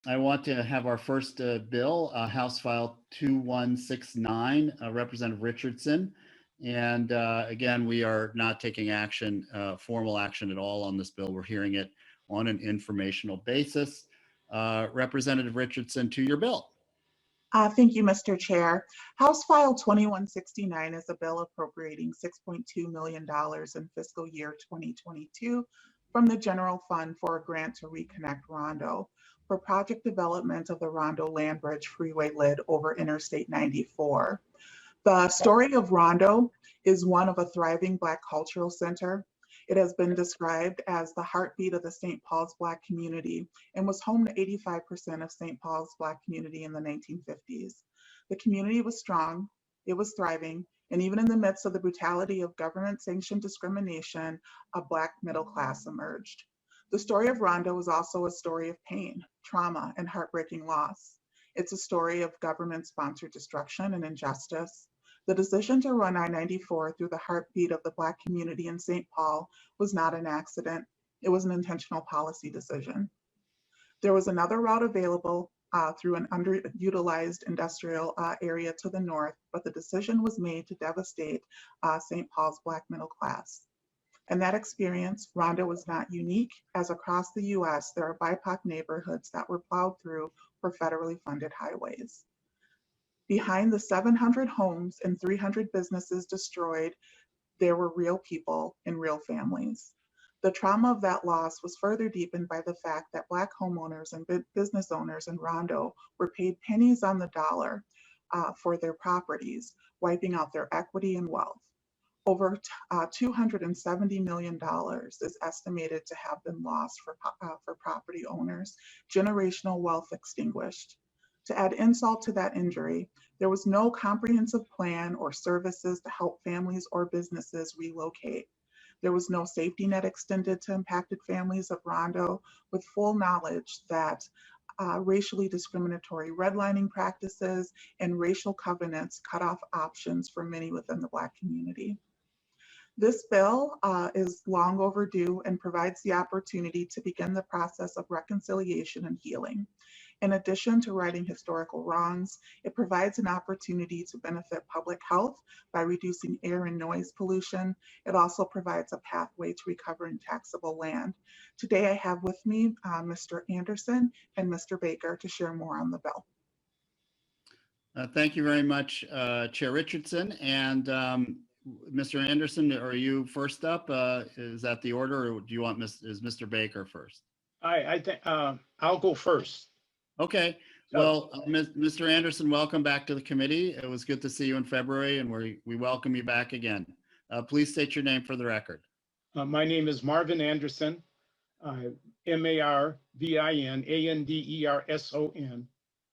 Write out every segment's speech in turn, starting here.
I want to have our first bill, House File 2169, Representative Richardson. And again, we are not taking action, formal action at all on this bill. We're hearing it on an informational basis. Representative Richardson, to your bill. Thank you, Mr. Chair. House File 2169 is a bill appropriating $6.2 million in fiscal year 2022 from the general fund for a grant to ReConnect Rondo for project development of the Rondo Land Bridge Freeway lid over Interstate 94. The story of Rondo is one of a thriving Black cultural center. It has been described as the heartbeat of the St. Paul's Black community and was home to 85% of St. Paul's Black community in the 1950s. The community was strong, it was thriving, and even in the midst of the brutality of government-sanctioned discrimination, a Black middle class emerged. The story of Rondo is also a story of pain, trauma, and heartbreaking loss. It's a story of government-sponsored destruction and injustice. The decision to run I-94 through the heartbeat of the Black community in St. Paul was not an accident. It was an intentional policy decision. There was another route available through an underutilized industrial area to the north, but the decision was made to devastate St. Paul's Black middle class. In that experience, Rondo was not unique, as across the US, there are BIPOC neighborhoods that were plowed through for federally funded highways. Behind the 700 homes and 300 businesses destroyed, there were real people and real families. The trauma of that loss was further deepened by the fact that Black homeowners and business owners in Rondo were paid pennies on the dollar for their properties, wiping out their equity and wealth. Over $270 million is estimated to have been lost for property owners, generational wealth extinguished. To add insult to that injury, there was no comprehensive plan or services to help families or businesses relocate. There was no safety net extended to impacted families of Rondo, with full knowledge that racially discriminatory redlining practices and racial covenants cut off options for many within the Black community. This bill is long overdue and provides the opportunity to begin the process of reconciliation and healing. In addition to righting historical wrongs, it provides an opportunity to benefit public health by reducing air and noise pollution. It also provides a pathway to recovering taxable land. Today I have with me Mr. Anderson and Mr. Baker to share more on the bill. Thank you very much, Chair Richardson. And Mr. Anderson, are you first up? Is that the order, or do you want is Mr. Baker first? I think I'll go first. Okay. Well, Mr. Anderson, welcome back to the committee. It was good to see you in February, and we welcome you back again. Please state your name for the record. My name is Marvin Anderson, MarvinAnderson,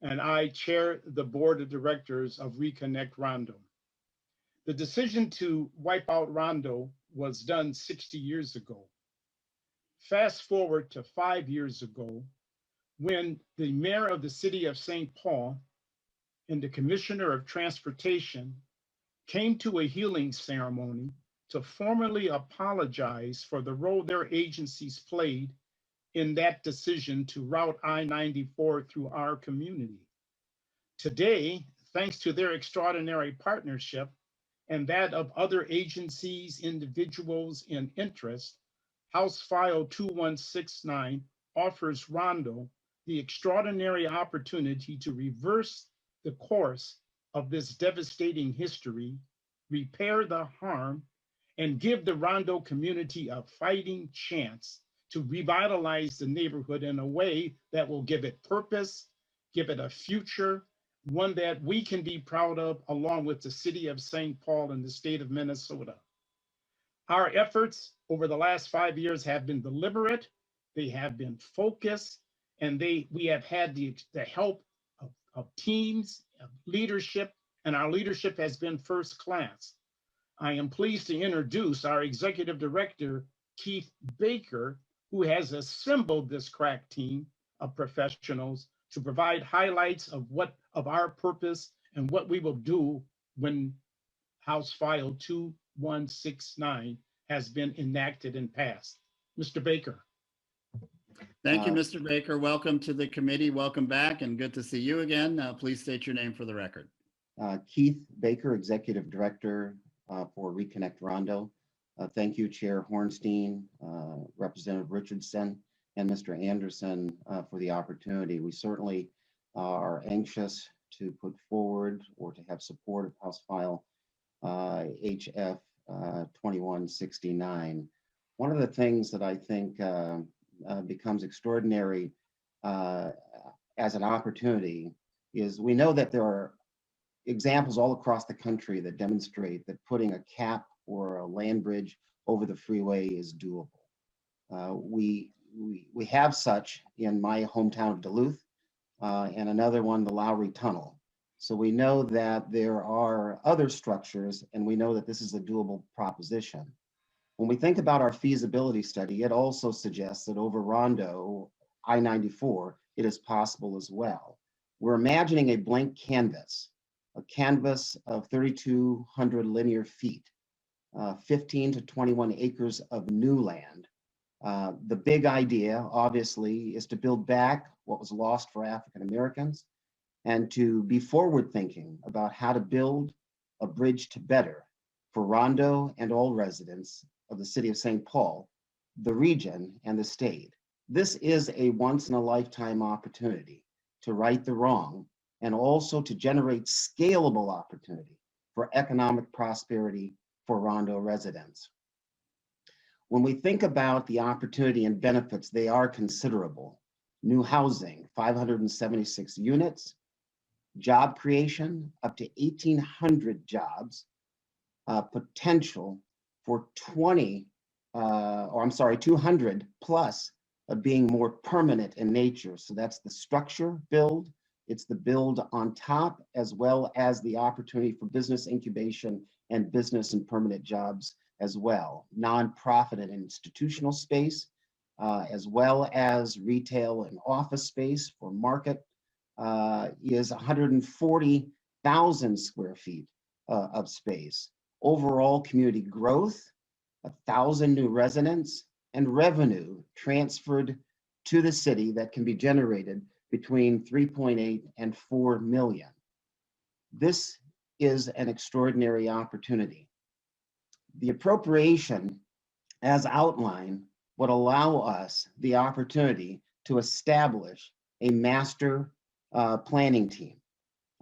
and I chair the board of directors of ReConnect Rondo. The decision to wipe out Rondo was done 60 years ago. Fast forward to 5 years ago, when the mayor of the city of St. Paul and the commissioner of transportation came to a healing ceremony to formally apologize for the role their agencies played in that decision to route I-94 through our community. Today, thanks to their extraordinary partnership and that of other agencies, individuals, and interests, House File 2169 offers Rondo the extraordinary opportunity to reverse the course of this devastating history, repair the harm, and give the Rondo community a fighting chance to revitalize the neighborhood in a way that will give it purpose, give it a future, one that we can be proud of, along with the city of St. Paul and the state of Minnesota. Our efforts over the last 5 years have been deliberate, they have been focused, and we have had the help of teams, of leadership, and our leadership has been first class. I am pleased to introduce our executive director, Keith Baker, who has assembled this crack team of professionals to provide highlights of our purpose and what we will do when House File 2169 has been enacted and passed. Mr. Baker. Thank you, Mr. Baker. Welcome to the committee. Welcome back and good to see you again. Please state your name for the record. Keith Baker, Executive Director for ReConnect Rondo. Thank you, Chair Hornstein, Representative Richardson, and Mr. Anderson for the opportunity. We certainly are anxious to put forward or to have support of House File HF 2169. One of the things that I think becomes extraordinary as an opportunity is we know that there are examples all across the country that demonstrate that putting a cap or a land bridge over the freeway is doable. We have such in my hometown of Duluth and another one, the Lowry Tunnel. So we know that there are other structures and we know that this is a doable proposition. When we think about our feasibility study, it also suggests that over Rondo, I-94, it is possible as well. We're imagining a blank canvas, a canvas of 3,200 linear feet, 15 to 21 acres of new land. The big idea, obviously, is to build back what was lost for African Americans and to be forward thinking about how to build a bridge to better for Rondo and all residents of the city of St. Paul, the region, and the state. This is a once in a lifetime opportunity to right the wrong and also to generate scalable opportunity for economic prosperity for Rondo residents. When we think about the opportunity and benefits, they are considerable. New housing, 576 units, job creation, up to 1,800 jobs, potential for 200 plus of being more permanent in nature. So that's the structure build, it's the build on top, as well as the opportunity for business incubation and business and permanent jobs as well. Nonprofit and institutional space, as well as retail and office space for market is 140,000 square feet of space. Overall community growth, 1,000 new residents, and revenue transferred to the city that can be generated between 3.8 and 4 million. This is an extraordinary opportunity. The appropriation, as outlined, would allow us the opportunity to establish a master planning team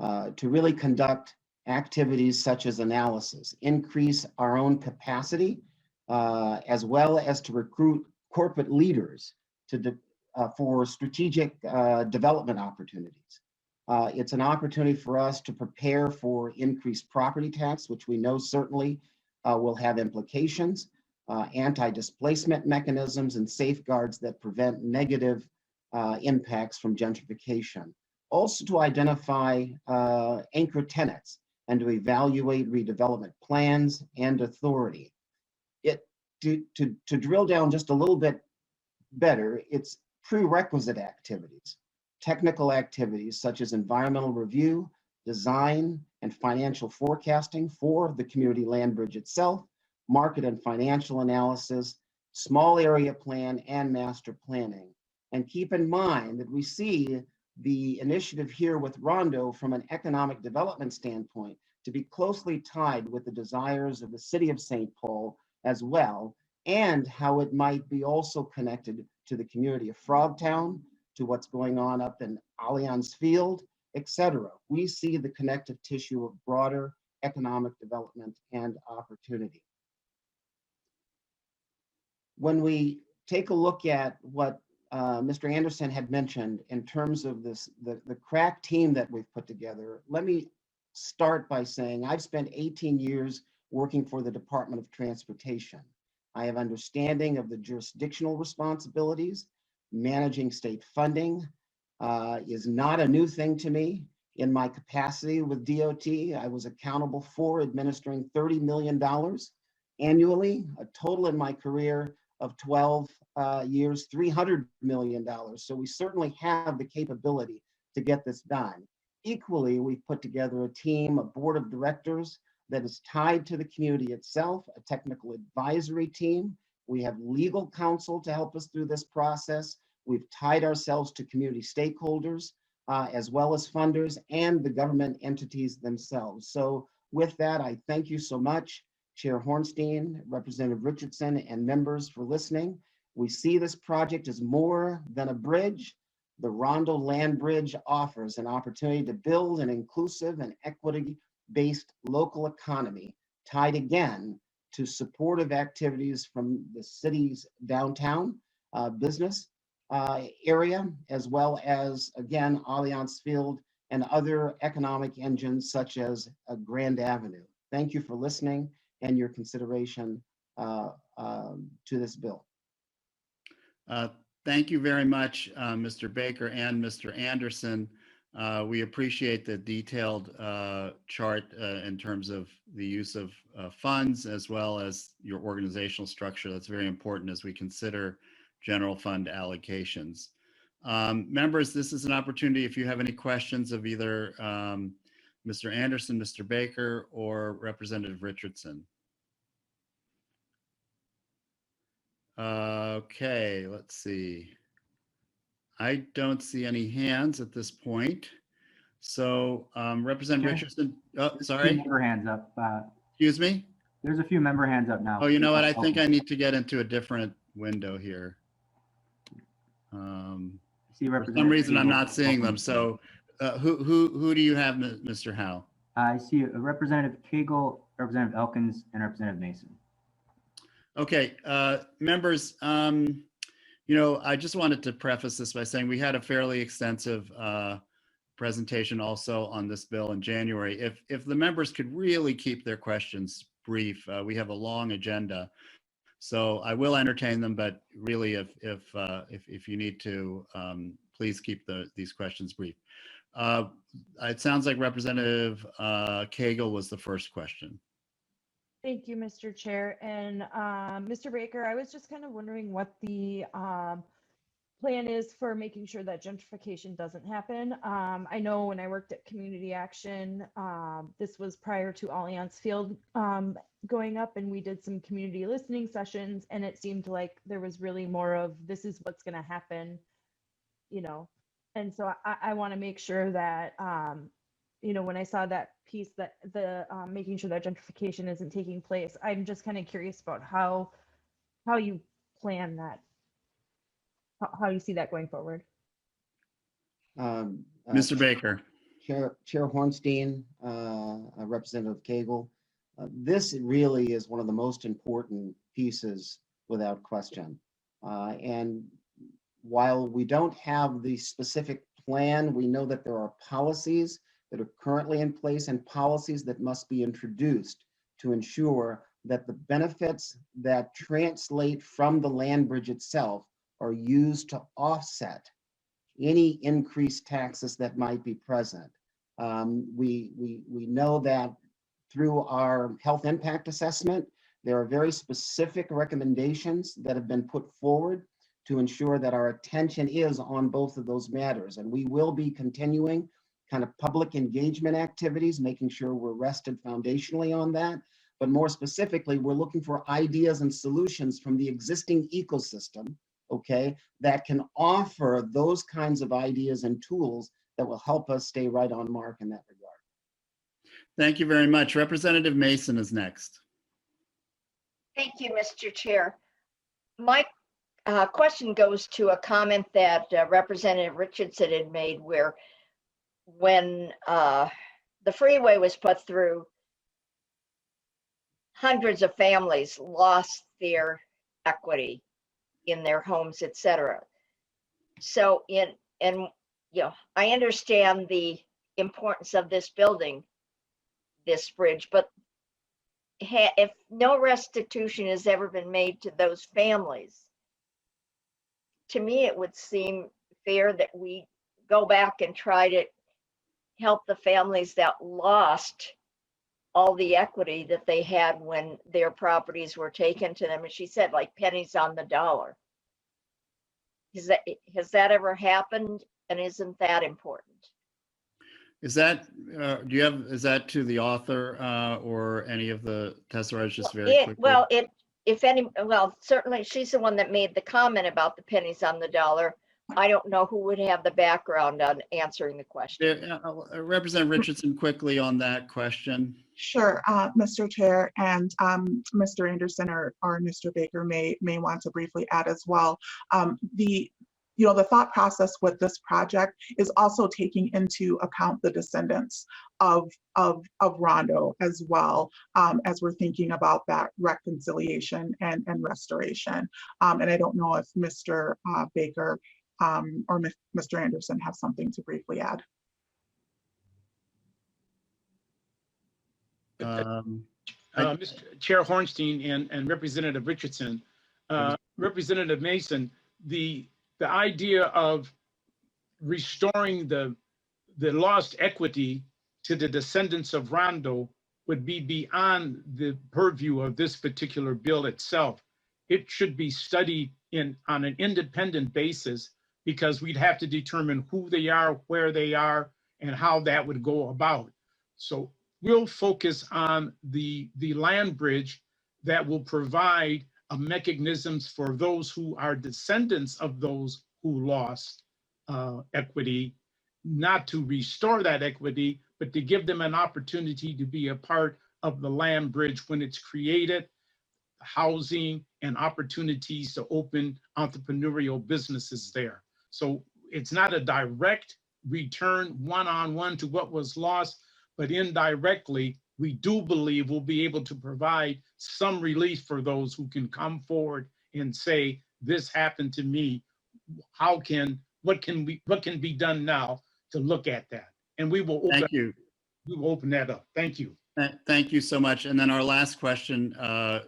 to really conduct activities such as analysis, increase our own capacity, as well as to recruit corporate leaders for strategic development opportunities. It's an opportunity for us to prepare for increased property tax, which we know certainly will have implications, anti-displacement mechanisms, and safeguards that prevent negative impacts from gentrification. Also to identify anchor tenants and to evaluate redevelopment plans and authority. To drill down just a little bit better, it's prerequisite activities, technical activities such as environmental review, design, and financial forecasting for the community land bridge itself, market and financial analysis, small area plan, and master planning. And keep in mind that we see the initiative here with Rondo from an economic development standpoint to be closely tied with the desires of the city of St. Paul as well, and how it might be also connected to the community of Frogtown, to what's going on up in Allianz Field, etc. We see the connective tissue of broader economic development and opportunity. When we take a look at what Mr. Anderson had mentioned in terms of this, the crack team that we've put together, let me start by saying I've spent 18 years working for the Department of Transportation. I have understanding of the jurisdictional responsibilities. Managing state funding is not a new thing to me. In my capacity with DOT, I was accountable for administering $30 million annually, a total in my career of 12 years, $300 million. So we certainly have the capability to get this done. Equally, we've put together a team, a board of directors that is tied to the community itself, a technical advisory team. We have legal counsel to help us through this process. We've tied ourselves to community stakeholders, as well as funders and the government entities themselves. So with that, I thank you so much, Chair Hornstein, Representative Richardson, and members for listening. We see this project as more than a bridge. The Rondo Land Bridge offers an opportunity to build an inclusive and equity-based local economy tied again to supportive activities from the city's downtown business area, as well as, again, Allianz Field and other economic engines such as Grand Avenue. Thank you for listening and your consideration to this bill. Thank you very much, Mr. Baker and Mr. Anderson. We appreciate the detailed chart in terms of the use of funds as well as your organizational structure. That's very important as we consider general fund allocations. Members, this is an opportunity if you have any questions of either Mr. Anderson, Mr. Baker, or Representative Richardson. Okay, let's see. I don't see any hands at this point. So Representative Richardson, oh, sorry. Member hands up. Excuse me? There's a few member hands up now. Oh, you know what? I think I need to get into a different window here. For some reason, I'm not seeing them. So who do you have, Mr. Howe? I see a Representative Cagle, Representative Elkins, and Representative Mason. Okay, members, you know, I just wanted to preface this by saying we had a fairly extensive presentation also on this bill in January. If the members could really keep their questions brief, we have a long agenda. So I will entertain them, but really, if you need to, please keep these questions brief. It sounds like Representative Cagle was the first question. Thank you, Mr. Chair. And Mr. Baker, I was just kind of wondering what the plan is for making sure that gentrification doesn't happen. I know when I worked at Community Action, this was prior to Allianz Field going up, and we did some community listening sessions, and it seemed like there was really more of this is what's going to happen, you know. And so I want to make sure that, you know, when I saw that piece that the making sure that gentrification isn't taking place, I'm just kind of curious about how you plan that, how you see that going forward. Mr. Baker. Chair Hornstein, Representative Cagle, this really is one of the most important pieces without question. And while we don't have the specific plan, we know that there are policies that are currently in place and policies that must be introduced to ensure that the benefits that translate from the land bridge itself are used to offset any increased taxes that might be present. We know that through our health impact assessment, there are very specific recommendations that have been put forward to ensure that our attention is on both of those matters. And we will be continuing kind of public engagement activities, making sure we're rested foundationally on that. But more specifically, we're looking for ideas and solutions from the existing ecosystem, okay, that can offer those kinds of ideas and tools that will help us stay right on mark in that regard. Thank you very much. Representative Mason is next. Thank you, Mr. Chair. My question goes to a comment that Representative Richardson had made, where when the freeway was put through, hundreds of families lost their equity in their homes, etc. So you know, I understand the importance of this building, this bridge, but if no restitution has ever been made to those families, to me it would seem fair that we go back and try to help the families that lost all the equity that they had when their properties were taken to them. And she said, like pennies on the dollar. Has that ever happened? And isn't that important? Is that, is that to the author or any of the testifiers, just very quickly? Well, certainly she's the one that made the comment about the pennies on the dollar. I don't know who would have the background on answering the question. Representative Richardson, quickly on that question. Sure, Mr. Chair, and Mr. Anderson or Mr. Baker may want to briefly add as well. The thought process with this project is also taking into account the descendants of Rondo as well, as we're thinking about that reconciliation and restoration. And I don't know if Mr. Baker or Mr. Anderson have something to briefly add. Mr. Chair Hornstein and Representative Richardson, Representative Mason, the idea of restoring the lost equity to the descendants of Rondo would be beyond the purview of this particular bill itself. It should be studied on an independent basis, because we'd have to determine who they are, where they are, and how that would go about. So we'll focus on the land bridge that will provide mechanisms for those who are descendants of those who lost equity, not to restore that equity, but to give them an opportunity to be a part of the land bridge when it's created, housing and opportunities to open entrepreneurial businesses there. So it's not a direct return one-on-one to what was lost, but indirectly, we do believe we'll be able to provide some relief for those who can come forward and say, this happened to me. What can be done now to look at that? And we will open that up. Thank you. Thank you so much. And then our last question,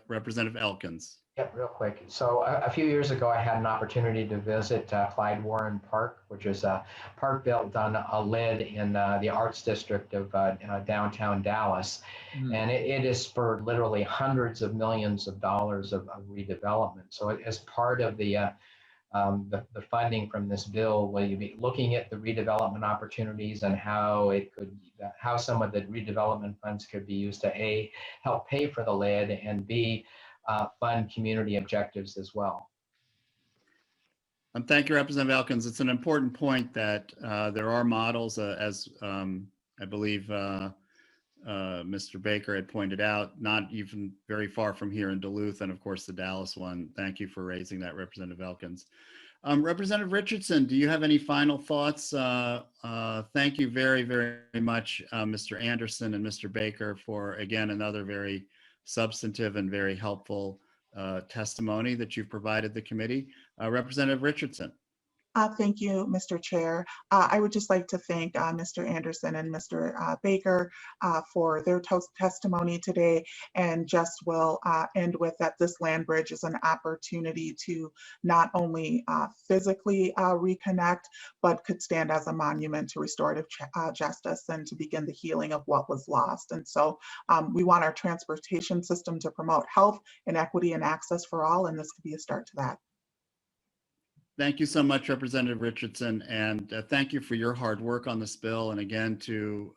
Representative Elkins. Yep, real quick. So a few years ago, I had an opportunity to visit Clyde Warren Park, which is a park built on a lid in the Arts District of downtown Dallas. And it has spurred literally hundreds of millions of dollars of redevelopment. So as part of the funding from this bill, will you be looking at the redevelopment opportunities and how some of the redevelopment funds could be used to A, help pay for the lid, and B, fund community objectives as well? Thank you, Representative Elkins. It's an important point that there are models, as I believe Mr. Baker had pointed out, not even very far from here in Duluth, and of course the Dallas one. Thank you for raising that, Representative Elkins. Representative Richardson, do you have any final thoughts? Thank you very, very much, Mr. Anderson and Mr. Baker, for, again, another very substantive and very helpful testimony that you've provided the committee. Representative Richardson. Thank you, Mr. Chair. I would just like to thank Mr. Anderson and Mr. Baker for their testimony today, and just will end with that this land bridge is an opportunity to not only physically reconnect, but could stand as a monument to restorative justice and to begin the healing of what was lost. And so we want our transportation system to promote health and equity and access for all, and this could be a start to that. Thank you so much, Representative Richardson, and thank you for your hard work on this bill. And again, to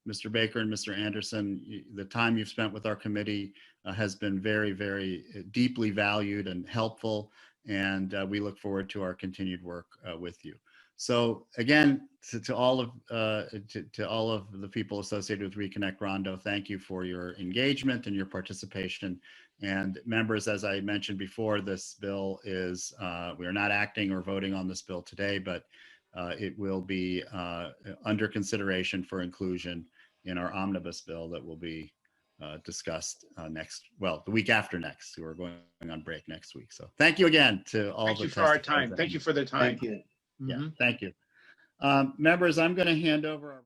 Mr. Baker and Mr. Anderson, the time you've spent with our committee has been very, very deeply valued and helpful, and we look forward to our continued work with you. So again, to all of the people associated with ReConnect Rondo, thank you for your engagement and your participation. And members, as I mentioned before, this bill is, we are not acting or voting on this bill today, but it will be under consideration for inclusion in our omnibus bill that will be discussed the week after next. We're going on break next week. So thank you again to all. Thank you for our time. Thank you for the time. Thank you. Yeah, thank you. Members, I'm going to hand over our